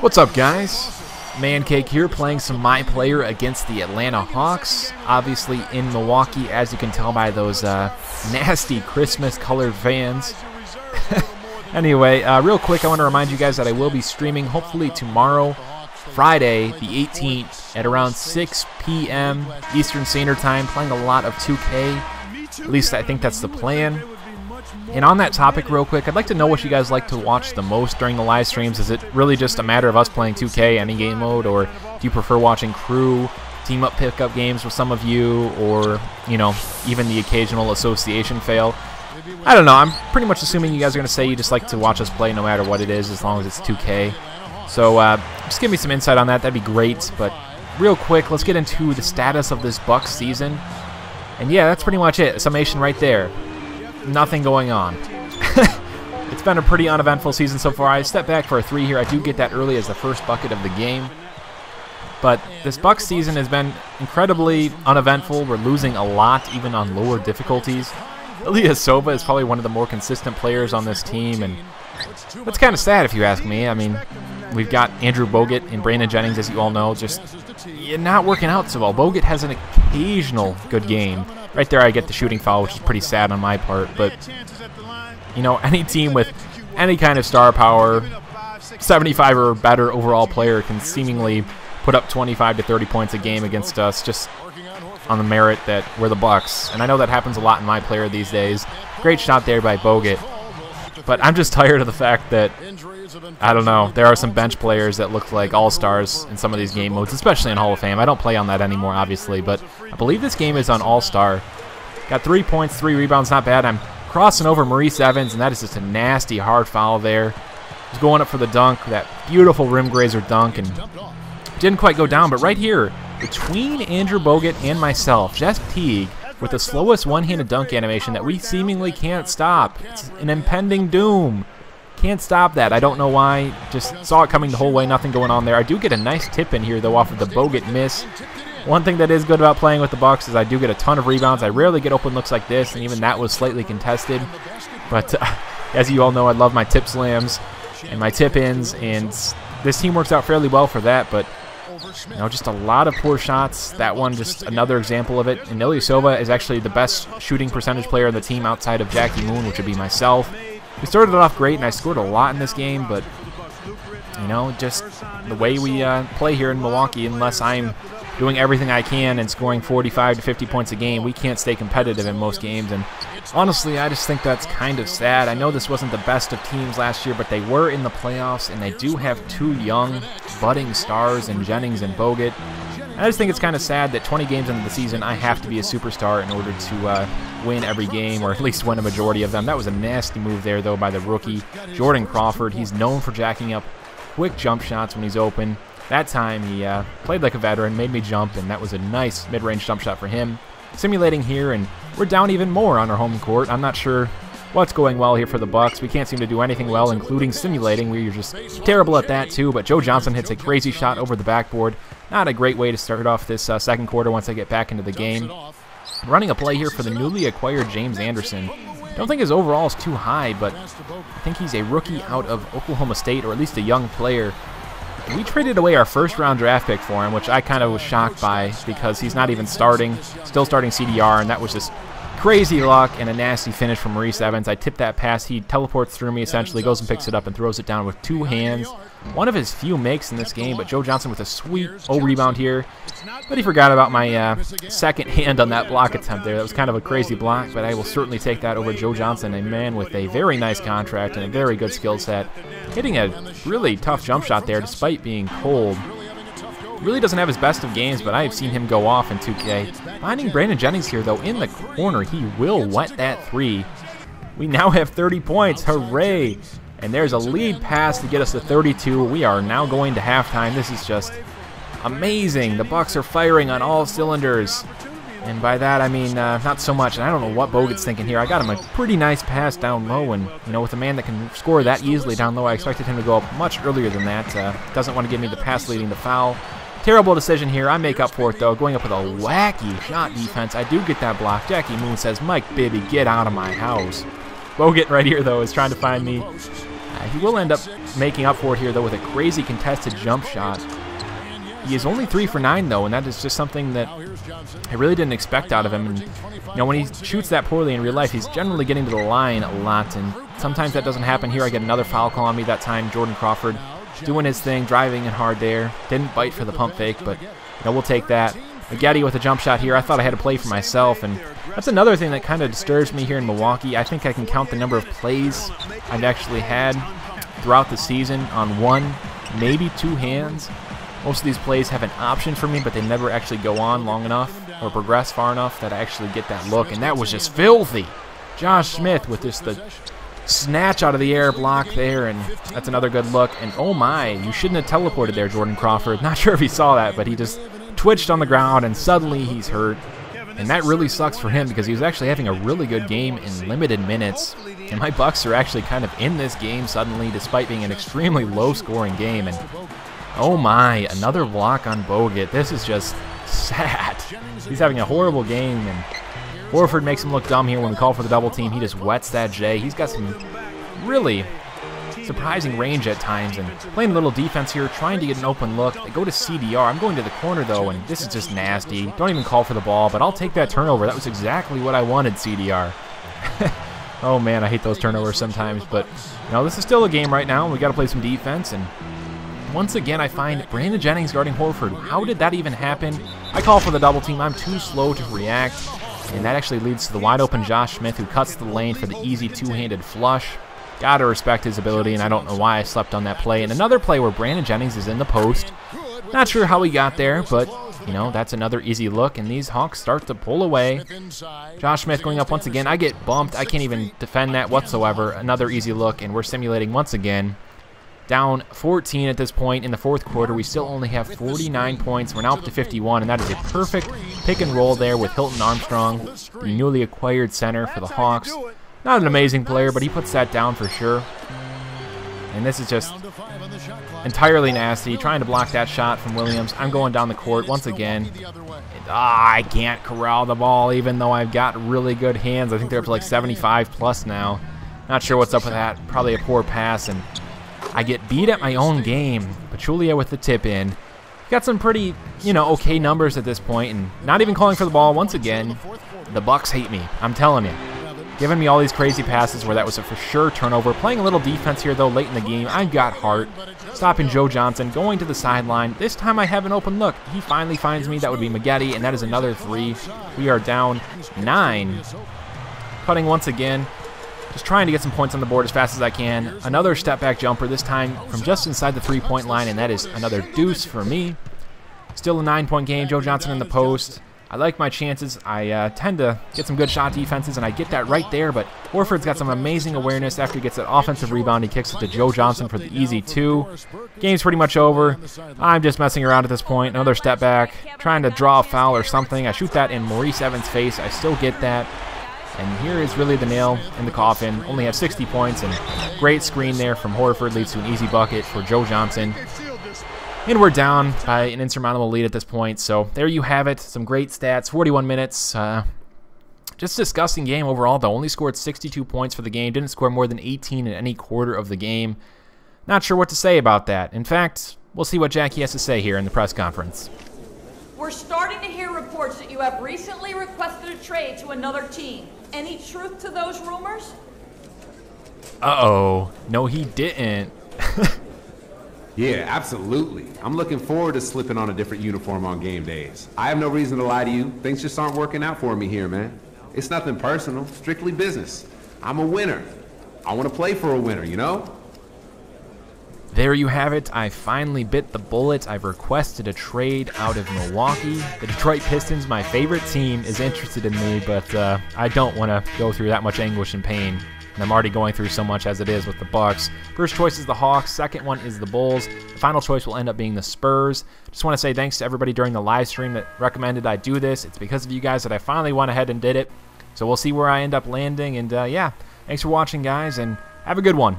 What's up, guys? Mancake here, playing some My Player against the Atlanta Hawks. Obviously in Milwaukee, as you can tell by those nasty Christmas-colored fans. Anyway, real quick, I want to remind you guys that I will be streaming hopefully tomorrow, Friday, the 18th, at around 6 p.m. Eastern Standard Time, playing a lot of 2K. At least I think that's the plan. And on that topic, real quick, I'd like to know what you guys like to watch the most during the live streams. Is it really just a matter of us playing 2K, any game mode, or do you prefer watching crew, team-up pickup games with some of you, or, you know, even the occasional association fail? I don't know. I'm pretty much assuming you guys are going to say you just like to watch us play no matter what it is, as long as it's 2K. So just give me some insight on that. That'd be great. But real quick, let's get into the status of this Bucks season. And yeah, that's pretty much it. A summation right there. Nothing going on. It's been a pretty uneventful season so far. I step back for a 3 here. I do get that early as the first bucket of the game. But this Bucks season has been incredibly uneventful. We're losing a lot, even on lower difficulties. Ilyasova is probably one of the more consistent players on this team, and that's kind of sad if you ask me. I mean, we've got Andrew Bogut and Brandon Jennings, as you all know, just not working out so well. Bogut has an occasional good game. Right there I get the shooting foul, which is pretty sad on my part, but, you know, any team with any kind of star power, 75 or better overall player can seemingly put up 25 to 30 points a game against us just on the merit that we're the Bucks. And I know that happens a lot in My Player these days. Great shot there by Bogut. But I'm just tired of the fact that, I don't know, there are some bench players that look like all-stars in some of these game modes, especially in Hall of Fame. I don't play on that anymore, obviously, but I believe this game is on all-star. Got 3 points, 3 rebounds, not bad. I'm crossing over Maurice Evans, and that is just a nasty, hard foul there. He's going up for the dunk, that beautiful rim grazer dunk, and didn't quite go down, but right here, between Andrew Bogut and myself, Jeff Teague, with the slowest one-handed dunk animation that we seemingly can't stop. It's an impending doom. Can't stop that. I don't know why. Just saw it coming the whole way. Nothing going on there. I do get a nice tip in here, though, off of the Bogut miss. One thing that is good about playing with the Bucks is I do get a ton of rebounds. I rarely get open looks like this, and even that was slightly contested. But as you all know, I love my tip slams and my tip-ins, and this team works out fairly well for that, but you know, just a lot of poor shots. That one, just another example of it. And Ilyasova is actually the best shooting percentage player on the team outside of Jackie Moon, which would be myself. We started it off great, and I scored a lot in this game, but, you know, just the way we play here in Milwaukee, unless I'm doing everything I can and scoring 45 to 50 points a game, we can't stay competitive in most games. And honestly, I just think that's kind of sad. I know this wasn't the best of teams last year, but they were in the playoffs, and they do have 2 young, budding stars in Jennings and Bogut. I just think it's kind of sad that 20 games into the season, I have to be a superstar in order to win every game, or at least win a majority of them. That was a nasty move there, though, by the rookie, Jordan Crawford. He's known for jacking up quick jump shots when he's open. That time, he played like a veteran, made me jump, and that was a nice mid-range jump shot for him. Simulating here, and we're down even more on our home court. I'm not sure what's going well here for the Bucks. We can't seem to do anything well, including simulating. We're just terrible at that, too. But Joe Johnson hits a crazy shot over the backboard. Not a great way to start off this second quarter once I get back into the game. Running a play here for the newly acquired James Anderson. Don't think his overall is too high, but I think he's a rookie out of Oklahoma State, or at least a young player. We traded away our first-round draft pick for him, which I kind of was shocked by because he's not even starting, still starting CDR, and that was just crazy luck and a nasty finish from Maurice Evans. I tipped that pass. He teleports through me, essentially, goes and picks it up and throws it down with 2 hands. One of his few makes in this game, but Joe Johnson with a sweet rebound here. But he forgot about my second hand on that block attempt there. That was kind of a crazy block, but I will certainly take that over Joe Johnson, a man with a very nice contract and a very good skill set. Hitting a really tough jump shot there despite being cold. Really doesn't have his best of games, but I have seen him go off in 2K. Finding Brandon Jennings here, though, in the corner. He will wet that 3. We now have 30 points. Hooray! And there's a lead pass to get us to 32. We are now going to halftime. This is just amazing. The Bucks are firing on all cylinders. And by that, I mean, not so much. And I don't know what Bogut's thinking here. I got him a pretty nice pass down low. And, you know, with a man that can score that easily down low, I expected him to go up much earlier than that. Doesn't want to give me the pass leading the foul. Terrible decision here. I make up for it, though, going up with a wacky shot defense. I do get that block. Jackie Moon says, "Mike, baby, get out of my house." Bogut right here, though, is trying to find me. He will end up making up for it here, though, with a crazy contested jump shot. He is only 3 for 9, though, and that is just something that I really didn't expect out of him. And, you know, when he shoots that poorly in real life, he's generally getting to the line a lot, and sometimes that doesn't happen here. I get another foul call on me that time. Jordan Crawford doing his thing, driving in hard there. Didn't bite for the pump fake, but, you know, we'll take that. Getty with a jump shot here. I thought I had to play for myself, and that's another thing that kind of disturbs me here in Milwaukee. I think I can count the number of plays I've actually had throughout the season on 1, maybe 2 hands. Most of these plays have an option for me, but they never actually go on long enough or progress far enough that I actually get that look, and that was just filthy. Josh Smith with just the snatch out of the air block there, and that's another good look. And oh my, you shouldn't have teleported there, Jordan Crawford. Not sure if he saw that, but he just twitched on the ground, and suddenly he's hurt. And that really sucks for him because he was actually having a really good game in limited minutes. And my Bucks are actually kind of in this game suddenly, despite being an extremely low-scoring game. And oh my, another block on Bogut. This is just sad. He's having a horrible game, and Horford makes him look dumb here when we call for the double team. He just wets that J. He's got some really surprising range at times, and playing a little defense here, trying to get an open look. They go to CDR. I'm going to the corner, though, and this is just nasty. Don't even call for the ball, but I'll take that turnover. That was exactly what I wanted, CDR. Oh, man, I hate those turnovers sometimes, but, you know, this is still a game right now, and we got to play some defense, and once again, I find Brandon Jennings guarding Horford. How did that even happen? I call for the double team. I'm too slow to react, and that actually leads to the wide-open Josh Smith, who cuts the lane for the easy two-handed flush. Gotta respect his ability, and I don't know why I slept on that play. And another play where Brandon Jennings is in the post. Not sure how he got there, but, you know, that's another easy look, and these Hawks start to pull away. Josh Smith going up once again. I get bumped. I can't even defend that whatsoever. Another easy look, and we're simulating once again. Down 14 at this point in the fourth quarter. We still only have 49 points. We're now up to 51, and that is a perfect pick and roll there with Hilton Armstrong, the newly acquired center for the Hawks. Not an amazing player, but he puts that down for sure. And this is just entirely nasty. Trying to block that shot from Williams. I'm going down the court once again. And, I can't corral the ball even though I've got really good hands. I think they're up to like 75 plus now. Not sure what's up with that. Probably a poor pass, and I get beat at my own game. Pachulia with the tip in. Got some pretty, you know, okay numbers at this point, and not even calling for the ball once again. The Bucks hate me. I'm telling you. Giving me all these crazy passes where that was a for sure turnover. Playing a little defense here, though, late in the game. I've got heart. Stopping Joe Johnson, going to the sideline. This time I have an open look. He finally finds me. That would be Maggette, and that is another 3. We are down 9. Cutting once again. Just trying to get some points on the board as fast as I can. Another step-back jumper, this time from just inside the three-point line, and that is another deuce for me. Still a 9-point game. Joe Johnson in the post. I like my chances. I tend to get some good shot defenses, and I get that right there, but Horford's got some amazing awareness after he gets that offensive rebound. He kicks it to Joe Johnson for the easy 2. Game's pretty much over. I'm just messing around at this point. Another step back, trying to draw a foul or something. I shoot that in Maurice Evans' face. I still get that. And here is really the nail in the coffin. Only have 60 points, and great screen there from Horford leads to an easy bucket for Joe Johnson. And we're down by an insurmountable lead at this point. So there you have it. Some great stats. 41 minutes. Just a disgusting game overall, though. Only scored 62 points for the game. Didn't score more than 18 in any quarter of the game. Not sure what to say about that. In fact, we'll see what Jackie has to say here in the press conference. We're starting to hear reports that you have recently requested a trade to another team. Any truth to those rumors? Uh-oh. No, he didn't. Yeah, absolutely. I'm looking forward to slipping on a different uniform on game days. I have no reason to lie to you. Things just aren't working out for me here, man. It's nothing personal, strictly business. I'm a winner. I want to play for a winner, you know? There you have it. I finally bit the bullet. I've requested a trade out of Milwaukee. The Detroit Pistons, my favorite team, is interested in me, but I don't want to go through that much anguish and pain. And I'm already going through so much as it is with the Bucks. First choice is the Hawks. Second one is the Bulls. The final choice will end up being the Spurs. Just want to say thanks to everybody during the live stream that recommended I do this. It's because of you guys that I finally went ahead and did it. So we'll see where I end up landing. And yeah, thanks for watching, guys, and have a good one.